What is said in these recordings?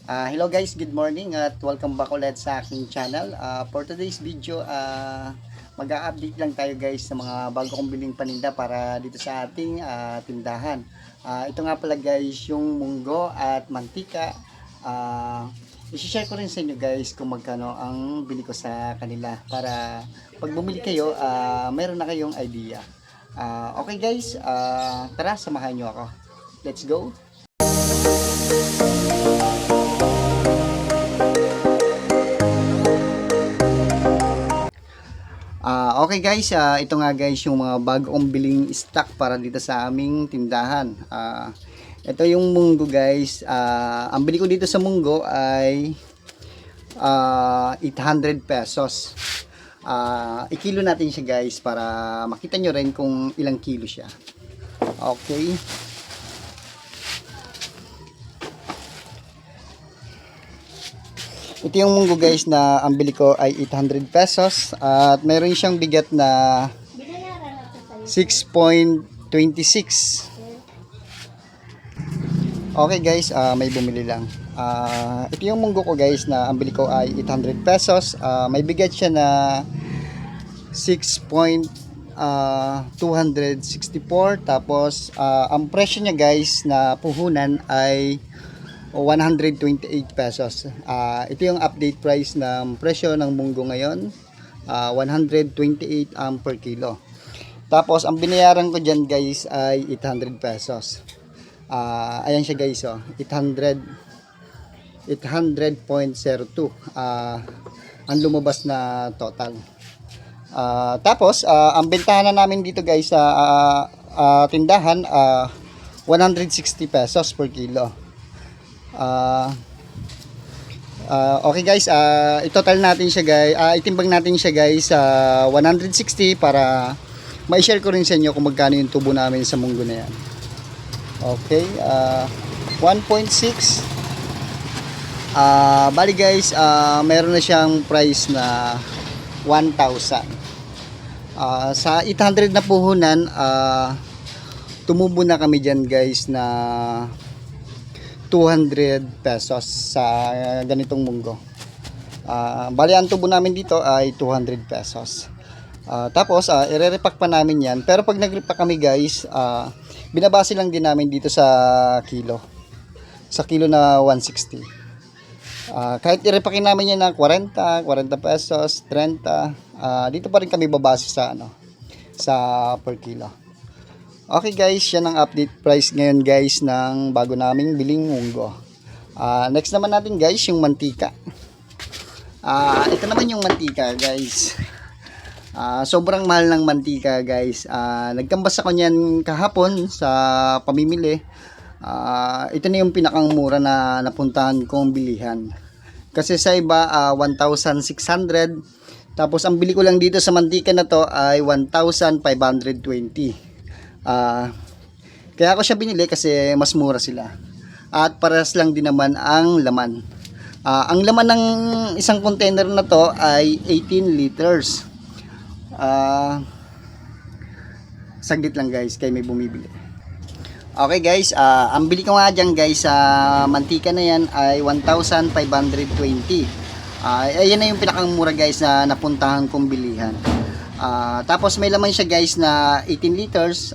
Hello guys, good morning at welcome back ulit sa aking channel. For today's video, mag-a-update lang tayo guys sa mga bago kong biling paninda para dito sa ating tindahan. Ito nga pala guys, yung munggo at mantika. I-share ko rin sa inyo guys kung magkano ang bili ko sa kanila para pag bumili kayo, meron na kayong idea. Okay guys, tara samahan nyo ako. Let's go! Okay guys, ito nga guys yung mga bagong biling stock para dito sa aming tindahan. Ito yung munggo guys. Ang bili ko dito sa munggo ay 800 pesos. I-kilo natin siya guys para makita nyo rin kung ilang kilo siya. Okay. Ito yung munggo guys na ang bili ko ay 800 pesos at meron siyang bigat na 6.26. Okay guys, may bumili lang. Ito yung munggo ko guys na ang bili ko ay 800 pesos. May bigat siya na 6.264 tapos ang presyo niya guys na puhunan ay 128 pesos. Ito yung update price ng presyo ng munggo ngayon. 128 per kilo. Tapos ang binayaran ko dyan guys ay 800 pesos. Ayan siya guys, 800.02 ang lumabas na total. Tapos ang bentahan na namin dito guys sa tindahan 160 pesos per kilo. Okay guys, i-total natin siya guys, itimbang natin siya guys sa 160 para ma-share ko rin sa inyo kung magkano yung tubo namin sa munggo na yan. Okay, 1.6 bali guys, meron na siyang price na 1,000. Sa 800 na puhunan, tumubo na kami dyan guys na 200 pesos sa ganitong munggo. Bali ang tubo namin dito ay 200 pesos. Tapos ire-repack pa namin yan. Pero pag nag-repack kami guys, binabase lang din namin dito sa kilo. Sa kilo na 160. Kahit i-repackin namin yan ng 40 pesos, 30, dito pa rin kami babase sa sa per kilo. Okay guys, yan ang update price ngayon guys ng bago naming biling munggo. Next naman natin guys yung mantika. Ito naman yung mantika guys. Sobrang mahal ng mantika guys. Nagkambas ako niyan kahapon sa pamimili. Ito na yung pinakang mura na napuntahan kong bilihan. Kasi sa iba 1,600. Tapos ang bili ko lang dito sa mantika na to ay 1,520. Kaya ako siya binili kasi mas mura sila. At parehas lang din naman ang laman. Ang laman ng isang container na to ay 18 liters. Saglit lang guys, kay may bumibili. Okay guys, ang bili ko nga dyan guys sa mantika na yan ay 1,520. Ayan na yung pinakang mura guys na napuntahan kong bilihan. Tapos may laman siya guys na 18 liters.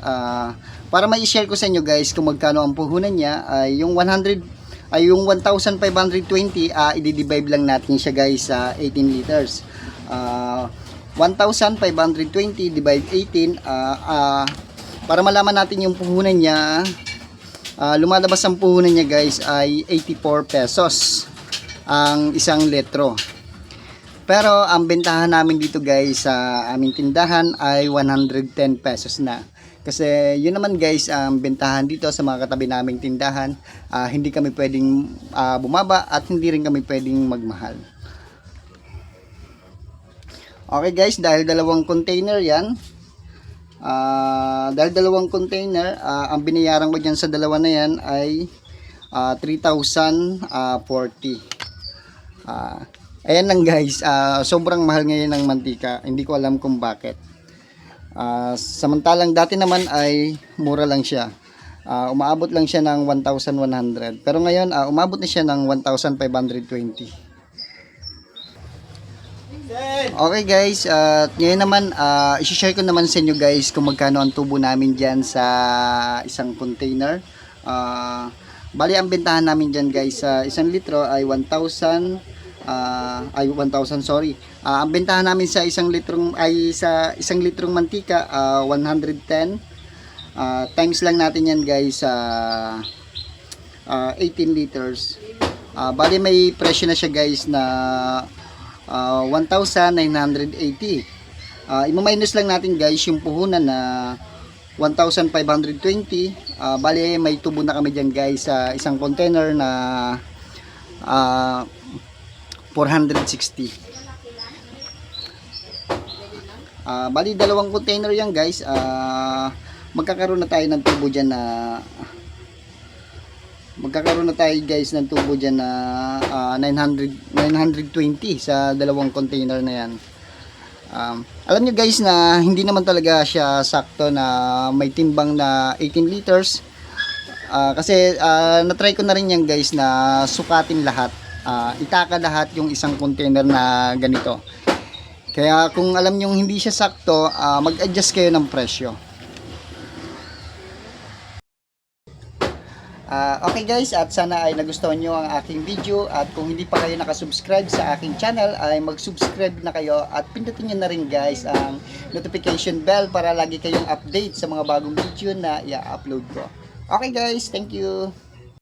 Para ma-share ko sa inyo guys kung magkano ang puhunan niya ay yung 1,520, i-divide lang natin siya guys sa 18 liters. 1,520 divide 18 para malaman natin yung puhunan niya. Lumalabas ang puhunan niya guys ay 84 pesos ang isang litro. Pero ang bentahan namin dito guys sa aming tindahan ay 110 pesos na. Kasi yun naman guys ang bentahan dito sa mga katabi naming tindahan. Hindi kami pwedeng bumaba at hindi rin kami pwedeng magmahal. Okay guys, dahil dalawang container yan. Ang binayaran ko dyan sa dalawa na yan ay 3,040. Ayan lang guys, sobrang mahal ngayon ng mantika. Hindi ko alam kung bakit. Samantalang dati naman ay mura lang siya. Umaabot lang siya ng 1,100. Pero ngayon, umabot na siya ng 1,520. Okay guys, at ngayon naman, isi-share ko naman sa inyo guys kung magkano ang tubo namin dyan sa isang container. Bali, ang bentahan namin dyan guys sa isang litro ay 1,000, sorry. Ang bentahan namin sa isang litrong mantika, 110. Times lang natin yan guys sa 18 liters. Bali, may presyo na siya guys na 1,980. Ima-minus lang natin guys yung puhunan na 1,520. Bali, may tubo na kami dyan guys sa isang container na 460. Bali, dalawang container yan guys. Magkakaroon na tayo ng tubo dyan na ng tubo dyan na 920 sa dalawang container na yan. Alam nyo guys na hindi naman talaga siya sakto na may timbang na 18 liters. Kasi na-try ko na rin yan guys na sukatin lahat. Itaka lahat yung isang container na ganito. Kaya kung alam nyo hindi siya sakto, mag-adjust kayo ng presyo. Okay guys, at sana ay nagustuhan nyo ang aking video, at kung hindi pa kayo nakasubscribe sa aking channel ay mag-subscribe na kayo at pindutin nyo na rin guys ang notification bell para lagi kayong update sa mga bagong video na i-upload ko. Okay guys, thank you!